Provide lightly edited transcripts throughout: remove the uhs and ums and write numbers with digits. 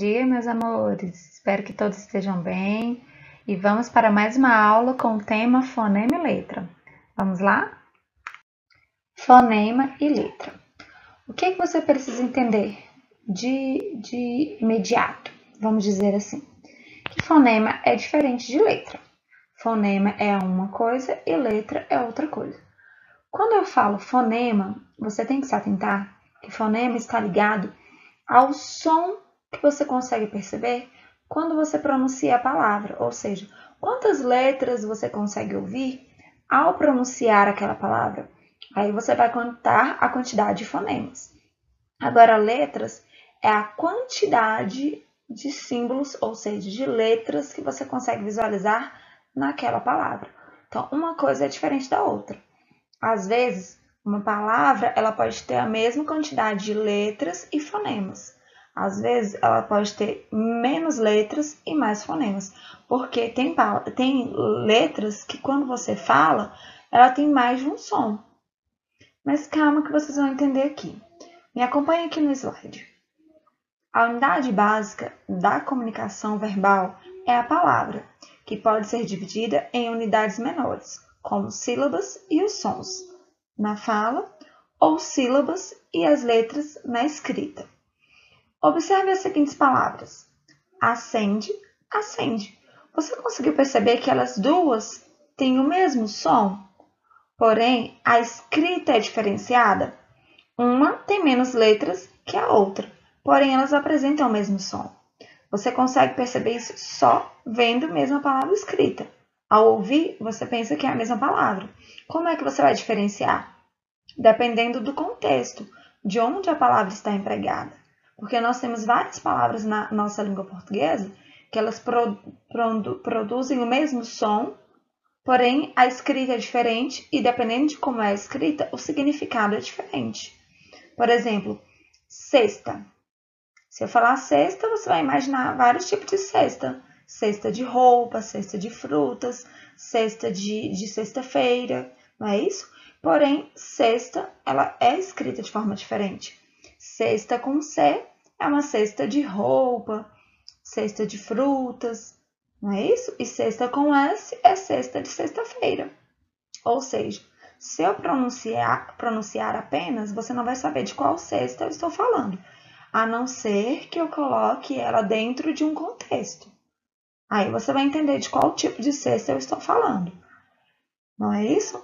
dia, meus amores. Espero que todos estejam bem. E vamos para mais uma aula com o tema fonema e letra. Vamos lá? Fonema e letra. O que você precisa entender de imediato? Vamos dizer assim. Que fonema é diferente de letra. Fonema é uma coisa e letra é outra coisa. Quando eu falo fonema, você tem que se atentar que fonema está ligado ao som que você consegue perceber quando você pronuncia a palavra, ou seja, quantas letras você consegue ouvir ao pronunciar aquela palavra. Aí você vai contar a quantidade de fonemas. Agora, letras é a quantidade de símbolos, ou seja, de letras que você consegue visualizar naquela palavra. Então, uma coisa é diferente da outra. Às vezes, uma palavra ela pode ter a mesma quantidade de letras e fonemas. Às vezes, ela pode ter menos letras e mais fonemas, porque tem letras que quando você fala, ela tem mais de um som. Mas calma que vocês vão entender aqui. Me acompanhe aqui no slide. A unidade básica da comunicação verbal é a palavra, que pode ser dividida em unidades menores, como sílabas e os sons na fala, ou sílabas e as letras na escrita. Observe as seguintes palavras: acende, acende. Você conseguiu perceber que elas duas têm o mesmo som? Porém, a escrita é diferenciada. Uma tem menos letras que a outra, porém elas apresentam o mesmo som. Você consegue perceber isso só vendo mesmo a palavra escrita. Ao ouvir, você pensa que é a mesma palavra. Como é que você vai diferenciar? Dependendo do contexto, de onde a palavra está empregada. Porque nós temos várias palavras na nossa língua portuguesa que elas produzem o mesmo som, porém a escrita é diferente e dependendo de como é a escrita, o significado é diferente. Por exemplo, cesta. Se eu falar cesta, você vai imaginar vários tipos de cesta. Cesta de roupa, cesta de frutas, cesta de sexta-feira, não é isso? Porém, cesta, ela é escrita de forma diferente. Cesta com C é uma cesta de roupa, cesta de frutas, não é isso? E cesta com S é cesta de sexta-feira. Ou seja, se eu pronunciar apenas, você não vai saber de qual cesta eu estou falando, a não ser que eu coloque ela dentro de um contexto. Aí você vai entender de qual tipo de cesta eu estou falando. Não é isso?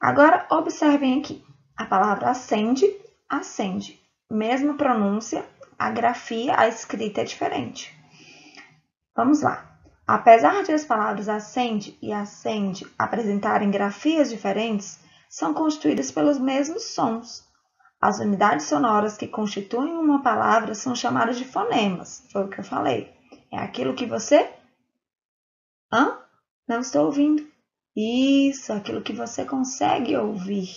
Agora, observem aqui. A palavra acende, acende. Mesma pronúncia, a grafia, a escrita é diferente. Vamos lá. Apesar de as palavras acende e acende apresentarem grafias diferentes, são constituídas pelos mesmos sons. As unidades sonoras que constituem uma palavra são chamadas de fonemas. Foi o que eu falei. É aquilo que você... Não estou ouvindo. Isso, aquilo que você consegue ouvir.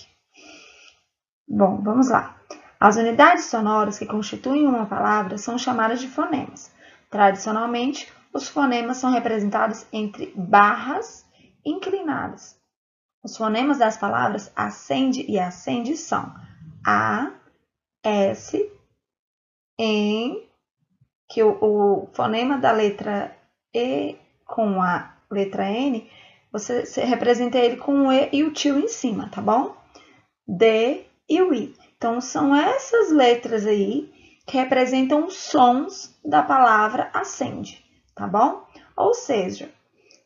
Bom, vamos lá. As unidades sonoras que constituem uma palavra são chamadas de fonemas. Tradicionalmente, os fonemas são representados entre barras inclinadas. Os fonemas das palavras acende e acende são A, S, N, que o fonema da letra E com a letra N, você representa ele com o E e o tio em cima, tá bom? D e o I. Então, são essas letras aí que representam os sons da palavra acende, tá bom? Ou seja,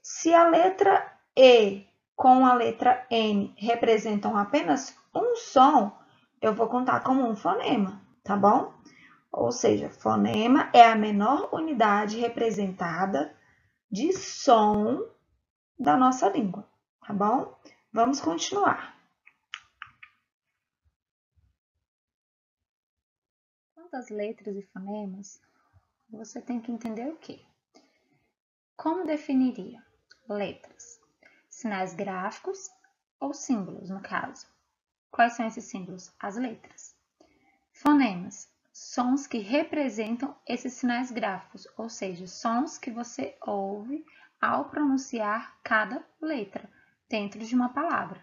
se a letra E com a letra N representam apenas um som, eu vou contar como um fonema, tá bom? Ou seja, fonema é a menor unidade representada de som da nossa língua, tá bom? Vamos continuar. Quanto às letras e fonemas, você tem que entender o quê? Como definiria? Letras. Sinais gráficos ou símbolos, no caso. Quais são esses símbolos? As letras. Fonemas. Sons que representam esses sinais gráficos, ou seja, sons que você ouve ao pronunciar cada letra dentro de uma palavra.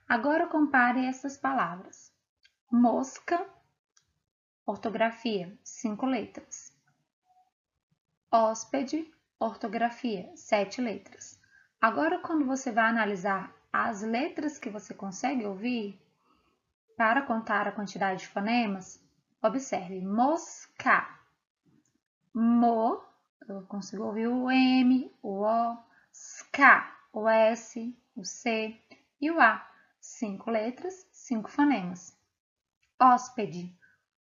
Agora compare essas palavras. Mosca, ortografia, 5 letras. hóspede, ortografia, 7 letras. Agora, quando você vai analisar as letras que você consegue ouvir, para contar a quantidade de fonemas, observe: mosca, mo, eu consigo ouvir o M, o O, ska, o S, o C e o A. 5 letras, 5 fonemas. Hóspede,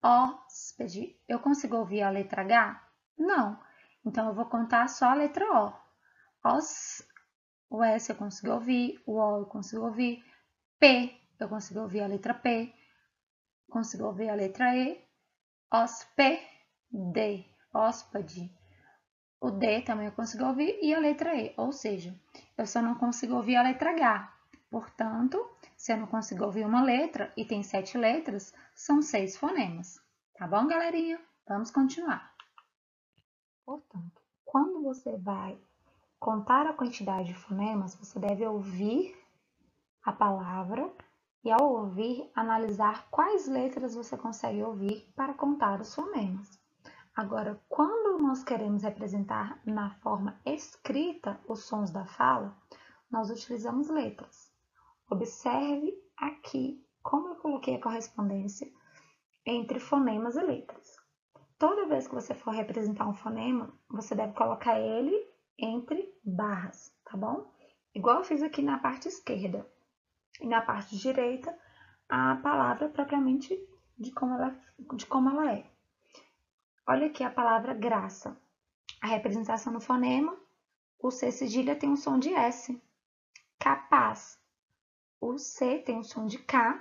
hóspede, eu consigo ouvir a letra H? Não. Então, eu vou contar só a letra O. O S eu consigo ouvir, o O eu consigo ouvir, P eu consigo ouvir a letra P, consigo ouvir a letra E, hóspede, hóspede. O D também eu consigo ouvir e a letra E, ou seja, eu só não consigo ouvir a letra H. Portanto, se eu não consigo ouvir uma letra e tem 7 letras, são 6 fonemas. Tá bom, galerinha? Vamos continuar. Portanto, quando você vai contar a quantidade de fonemas, você deve ouvir a palavra e, ao ouvir, analisar quais letras você consegue ouvir para contar os fonemas. Agora, quando nós queremos representar na forma escrita os sons da fala, nós utilizamos letras. Observe aqui como eu coloquei a correspondência entre fonemas e letras. Toda vez que você for representar um fonema, você deve colocar ele entre barras, tá bom? Igual eu fiz aqui na parte esquerda. E na parte direita, a palavra propriamente de como ela é. Olha aqui a palavra graça. A representação no fonema, o C cedilha tem um som de S. Capaz. O C tem um som de K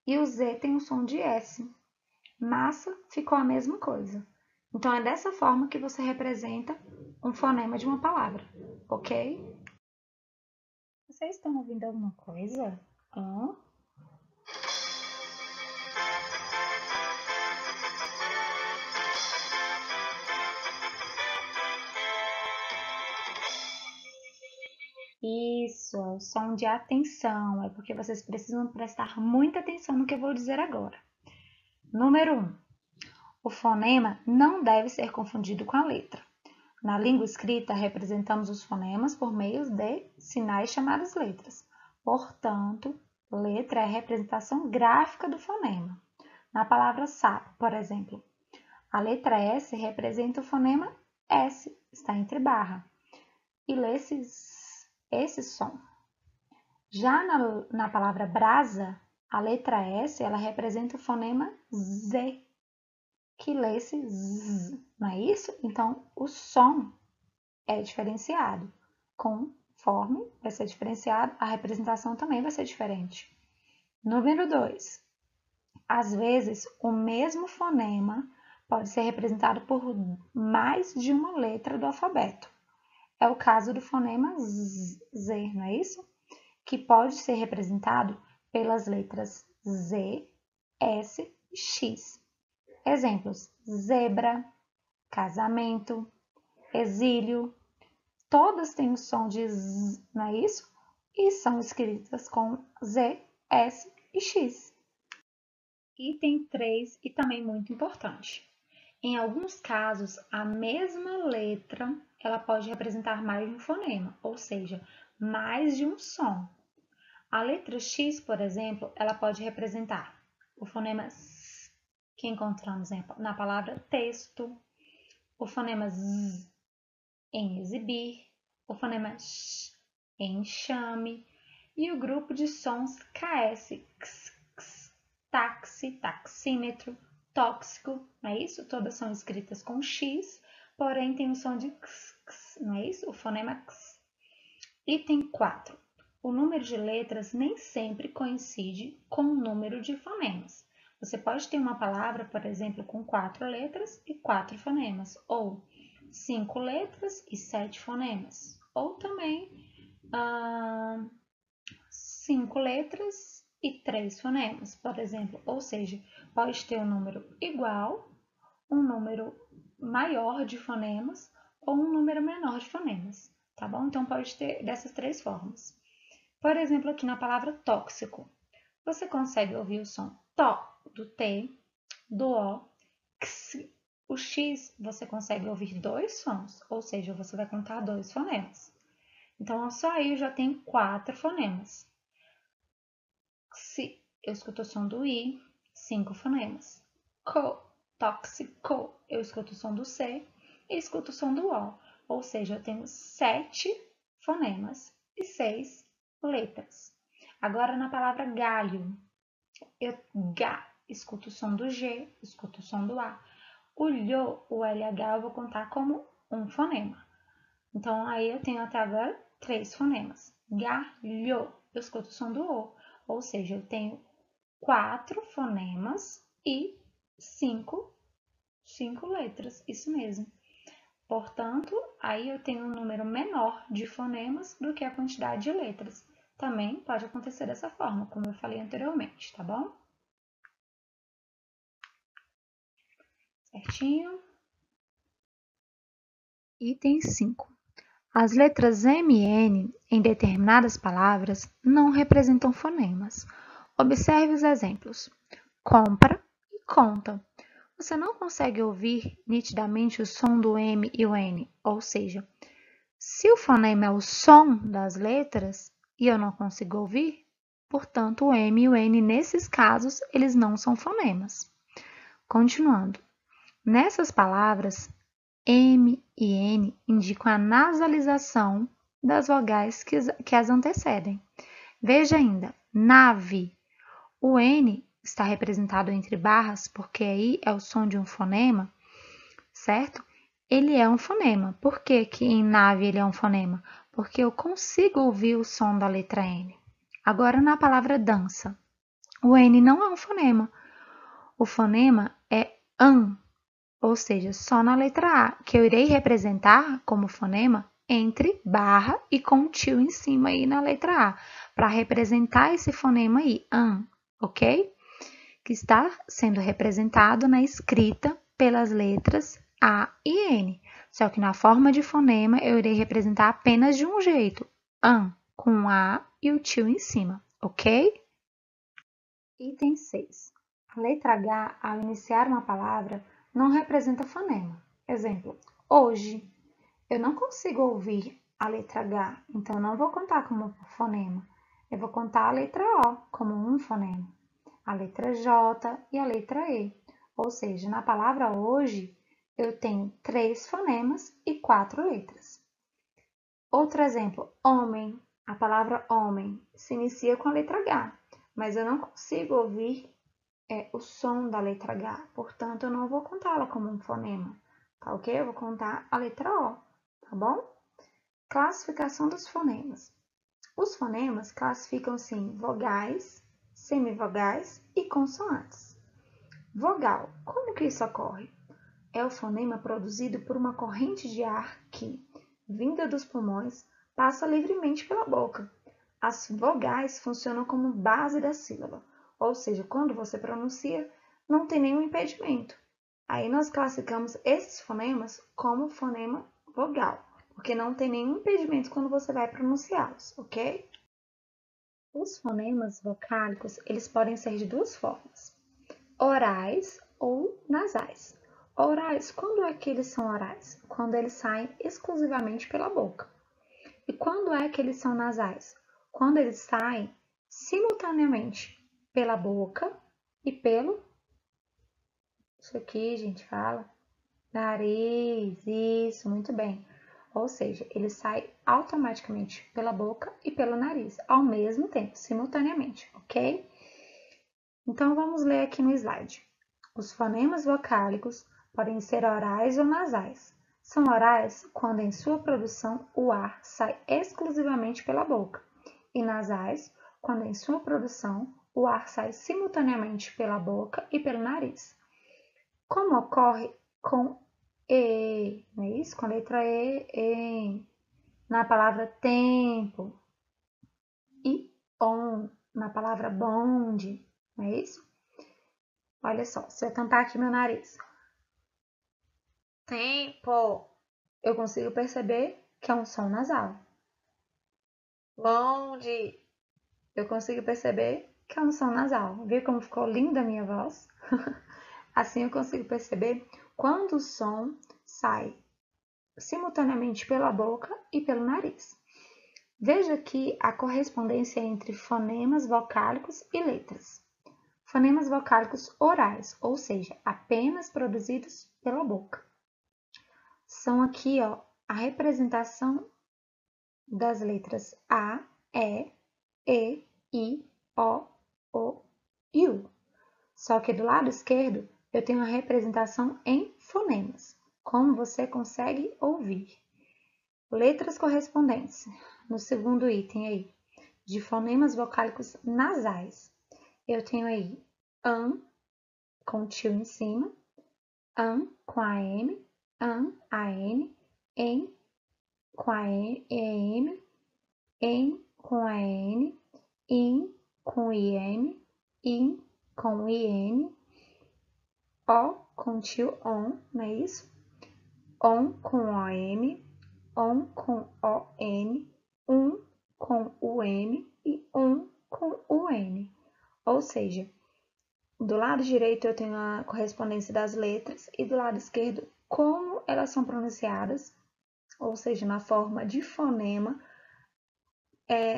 e o Z tem um som de S. Massa ficou a mesma coisa. Então, é dessa forma que você representa um fonema de uma palavra, ok? Vocês estão ouvindo alguma coisa? Isso, é o som de atenção. É porque vocês precisam prestar muita atenção no que eu vou dizer agora. Número 1. O fonema não deve ser confundido com a letra. Na língua escrita, representamos os fonemas por meio de sinais chamados letras. Portanto, letra é a representação gráfica do fonema. Na palavra sapo, por exemplo, a letra S representa o fonema S, está entre barra, e lê-se esse som. Já na palavra brasa, a letra S ela representa o fonema Z, que lê-se Z, não é isso? Então, o som é diferenciado. Conforme vai ser diferenciado, a representação também vai ser diferente. Número 2. Às vezes, o mesmo fonema pode ser representado por mais de uma letra do alfabeto. É o caso do fonema Z, não é isso? Que pode ser representado pelas letras Z, S e X. Exemplos: zebra, casamento, exílio. Todas têm o som de Z, não é isso? E são escritas com Z, S e X. Item 3, e também muito importante. Em alguns casos, a mesma letra ela pode representar mais de um fonema, ou seja, mais de um som. A letra X, por exemplo, ela pode representar o fonema S, que encontramos na palavra texto, o fonema Z em exibir, o fonema Sh em enxame e o grupo de sons KS, X, X, táxi, taxímetro, tóxico, não é isso? Todas são escritas com X, porém tem o som de X, X, não é isso? O fonema X. Item 4. O número de letras nem sempre coincide com o número de fonemas. Você pode ter uma palavra, por exemplo, com 4 letras e 4 fonemas, ou 5 letras e 7 fonemas, ou também 5 letras e 3 fonemas, por exemplo. Ou seja, pode ter um número igual, um número maior de fonemas ou um número menor de fonemas, tá bom? Então, pode ter dessas 3 formas. Por exemplo, aqui na palavra tóxico, você consegue ouvir o som tó do T, do O, x, O X, você consegue ouvir dois sons, ou seja, você vai contar dois fonemas. Então, só aí eu já tenho 4 fonemas. Se eu escuto o som do I, 5 fonemas. Tóxico, eu escuto o som do C e escuto o som do O. Ou seja, eu tenho 7 fonemas e 6 letras. Agora, na palavra galho, eu escuto o som do G, escuto o som do A. O lho, o LH, eu vou contar como um fonema. Então, aí eu tenho até agora 3 fonemas. Galho, eu escuto o som do O. Ou seja, eu tenho 4 fonemas e 5 letras. Isso mesmo. Portanto, aí eu tenho um número menor de fonemas do que a quantidade de letras. Também pode acontecer dessa forma, como eu falei anteriormente, tá bom? Certinho? Item 5. As letras M e N em determinadas palavras não representam fonemas. Observe os exemplos. Compra e conta. Você não consegue ouvir nitidamente o som do M e o N, ou seja, se o fonema é o som das letras e eu não consigo ouvir, portanto, o M e o N, nesses casos, eles não são fonemas. Continuando. Nessas palavras, M e N indicam a nasalização das vogais que as antecedem. Veja ainda, nave. O N está representado entre barras porque aí é o som de um fonema, certo? Ele é um fonema. Por que que em nave ele é um fonema? Porque eu consigo ouvir o som da letra N. Agora, na palavra dança, o N não é um fonema. O fonema é AN, ou seja, só na letra A, que eu irei representar como fonema entre barra e com o tio em cima aí na letra A, para representar esse fonema aí, AN, ok? Que está sendo representado na escrita pelas letras A e N. Só que na forma de fonema eu irei representar apenas de um jeito, AN, com A e o tio em cima, ok? Item 6. A letra H, ao iniciar uma palavra, não representa fonema. Exemplo, hoje. Eu não consigo ouvir a letra H, então não vou contar como fonema. Eu vou contar a letra O como um fonema, a letra J e a letra E. Ou seja, na palavra hoje, eu tenho 3 fonemas e 4 letras. Outro exemplo, homem. A palavra homem se inicia com a letra H, mas eu não consigo ouvir o som da letra H, portanto, eu não vou contá-la como um fonema, tá ok? Eu vou contar a letra O, tá bom? Classificação dos fonemas. Os fonemas classificam-se em vogais, semivogais e consoantes. Vogal. Como que isso ocorre? É o fonema produzido por uma corrente de ar que, vinda dos pulmões, passa livremente pela boca. As vogais funcionam como base da sílaba, ou seja, quando você pronuncia, não tem nenhum impedimento. Aí nós classificamos esses fonemas como fonema vogal, porque não tem nenhum impedimento quando você vai pronunciá-los, ok? Os fonemas vocálicos, eles podem ser de duas formas, orais ou nasais. Orais, quando é que eles são orais? Quando eles saem exclusivamente pela boca. E quando é que eles são nasais? Quando eles saem simultaneamente pela boca e pelo... Isso aqui, gente, fala. Nariz, isso, muito bem. Ou seja, ele sai automaticamente pela boca e pelo nariz, ao mesmo tempo, simultaneamente, ok? Então, vamos ler aqui no slide. Os fonemas vocálicos podem ser orais ou nasais. São orais quando em sua produção o ar sai exclusivamente pela boca, e nasais quando em sua produção o ar sai simultaneamente pela boca e pelo nariz. Como ocorre com E, não é isso? Com a letra E, na palavra tempo, e on, na palavra bonde, não é isso? Olha só, se eu tampar aqui meu nariz, tempo, eu consigo perceber que é um som nasal. Bonde, eu consigo perceber que é um som nasal. Viu como ficou linda a minha voz? Assim eu consigo perceber quando o som sai simultaneamente pela boca e pelo nariz. Veja aqui a correspondência entre fonemas vocálicos e letras. Fonemas vocálicos orais, ou seja, apenas produzidos pela boca. São aqui, ó, a representação das letras A, E, I, O e U. Só que do lado esquerdo eu tenho a representação em fonemas, como você consegue ouvir. Letras correspondentes, no segundo item aí, de fonemas vocálicos nasais. Eu tenho aí com tio em cima, com a M, a N, em com a EM, em com a N, in com IM, in com IN, O com tio ON, não é isso? ON com OM, ON com ON, com UM e com UN. Ou seja, do lado direito eu tenho a correspondência das letras e do lado esquerdo como elas são pronunciadas, ou seja, na forma de fonema,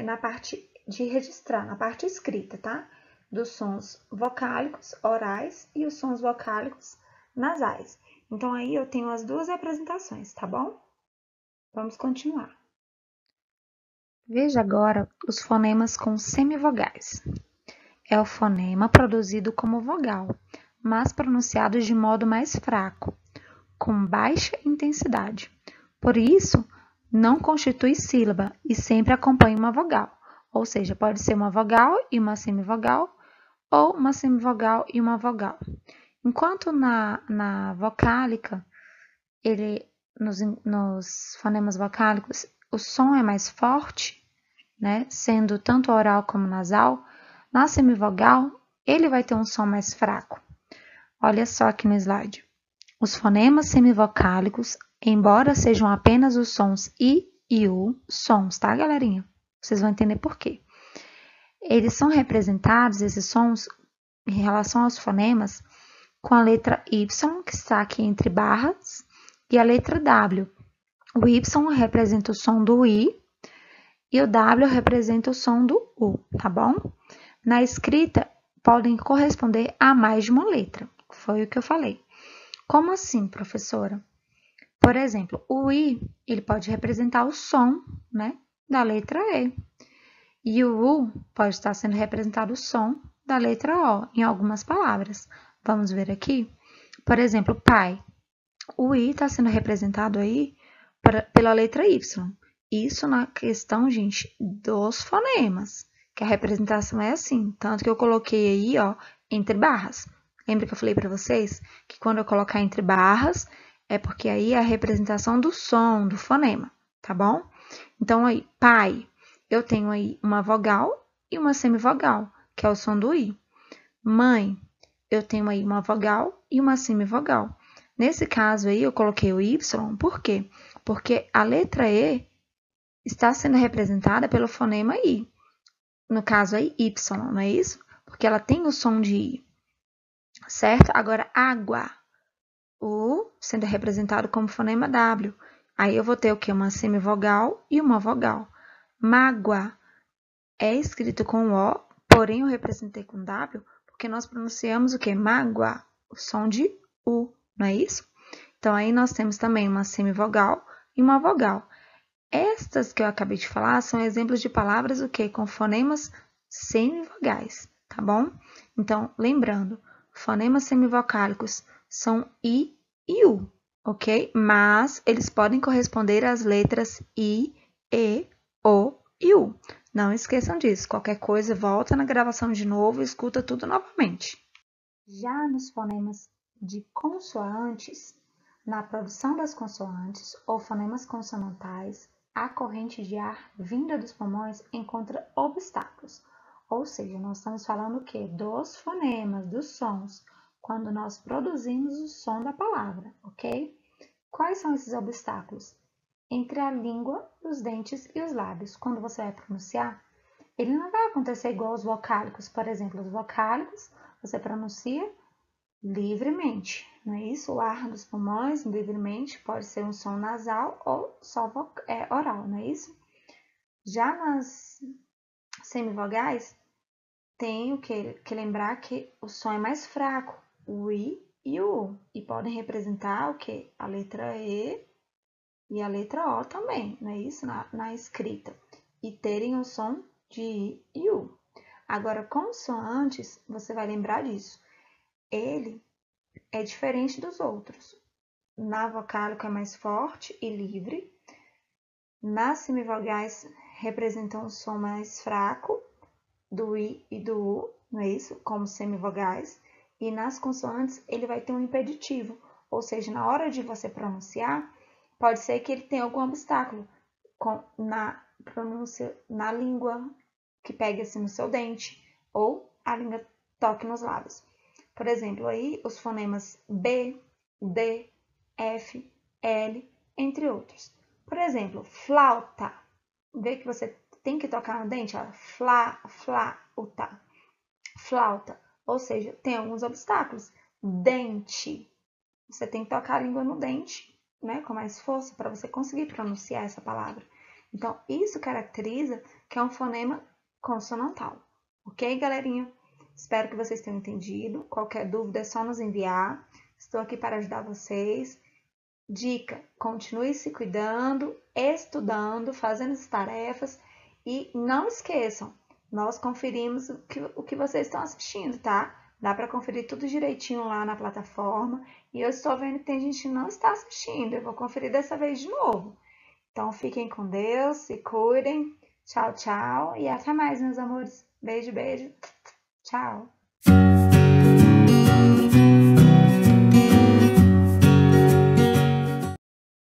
na parte de registrar, na parte escrita, tá? Dos sons vocálicos orais e os sons vocálicos nasais. Então, aí eu tenho as duas representações, tá bom? Vamos continuar. Veja agora os fonemas com semivogais. É o fonema produzido como vogal, mas pronunciado de modo mais fraco, com baixa intensidade. Por isso, não constitui sílaba e sempre acompanha uma vogal. Ou seja, pode ser uma vogal e uma semivogal, ou uma semivogal e uma vogal. Enquanto na vocálica, nos fonemas vocálicos, o som é mais forte, né, sendo tanto oral como nasal, na semivogal, ele vai ter um som mais fraco. Olha só aqui no slide. Os fonemas semivocálicos, embora sejam apenas os sons I e U, sons, tá, galerinha? Vocês vão entender por quê. Eles são representados, esses sons, em relação aos fonemas, com a letra Y, que está aqui entre barras, e a letra W. O Y representa o som do I e o W representa o som do U, tá bom? Na escrita, podem corresponder a mais de uma letra, foi o que eu falei. Como assim, professora? Por exemplo, o I, ele pode representar o som, né, da letra E. E o U pode estar sendo representado o som da letra O em algumas palavras. Vamos ver aqui? Por exemplo, pai. O I está sendo representado aí pela letra Y. Isso na questão, gente, dos fonemas, que a representação é assim. Tanto que eu coloquei aí, ó, entre barras. Lembra que eu falei para vocês que quando eu colocar entre barras, é porque aí é a representação do som, do fonema, tá bom? Então, aí, pai, eu tenho aí uma vogal e uma semivogal, que é o som do I. Mãe, eu tenho aí uma vogal e uma semivogal. Nesse caso aí, eu coloquei o Y, por quê? Porque a letra E está sendo representada pelo fonema I. No caso aí, Y, não é isso? Porque ela tem o som de I, certo? Agora, água, o sendo representado como fonema W. Aí eu vou ter o quê? Uma semivogal e uma vogal. Mágoa é escrito com O, porém eu representei com W, porque nós pronunciamos o quê? Mágoa, o som de U, não é isso? Então, aí nós temos também uma semivogal e uma vogal. Estas que eu acabei de falar são exemplos de palavras o quê? Com fonemas semivogais, tá bom? Então, lembrando, fonemas semivocálicos são I e U, ok? Mas eles podem corresponder às letras I, E, O e U. Não esqueçam disso. Qualquer coisa, volta na gravação de novo e escuta tudo novamente. Já nos fonemas de consoantes, na produção das consoantes ou fonemas consonantais, a corrente de ar vinda dos pulmões encontra obstáculos. Ou seja, nós estamos falando o quê? Dos fonemas, dos sons, quando nós produzimos o som da palavra, ok? Quais são esses obstáculos? Entre a língua, os dentes e os lábios. Quando você vai pronunciar, ele não vai acontecer igual aos vocálicos, por exemplo. Os vocálicos, você pronuncia livremente, não é isso? O ar dos pulmões, livremente, pode ser um som nasal ou só oral, não é isso? Já nas semivogais, tenho que lembrar que o som é mais fraco, o I e o U, e podem representar o que? A letra E e a letra O também, não é isso? Na escrita, e terem o som de I e U. Agora, consoantes, você vai lembrar disso. Ele é diferente dos outros. Na vocálica é mais forte e livre. Nas semivogais representam um som mais fraco do I e do U, não é isso? Como semivogais. E nas consoantes ele vai ter um impeditivo, ou seja, na hora de você pronunciar, pode ser que ele tenha algum obstáculo na pronúncia, na língua, que pegue assim no seu dente, ou a língua toque nos lábios. Por exemplo, aí os fonemas B, D, F, L, entre outros. Por exemplo, flauta. Vê que você tem que tocar no dente, ó, flauta, flauta. Ou seja, tem alguns obstáculos. Dente. Você tem que tocar a língua no dente, né, com mais força para você conseguir pronunciar essa palavra. Então, isso caracteriza que é um fonema consonantal. Ok, galerinha? Espero que vocês tenham entendido. Qualquer dúvida é só nos enviar. Estou aqui para ajudar vocês. Dica: continue se cuidando, estudando, fazendo as tarefas e não esqueçam, nós conferimos o que vocês estão assistindo, tá? Dá para conferir tudo direitinho lá na plataforma e eu estou vendo que tem gente que não está assistindo, eu vou conferir dessa vez de novo. Então fiquem com Deus, se cuidem, tchau, tchau e até mais, meus amores. Beijo, beijo, tchau!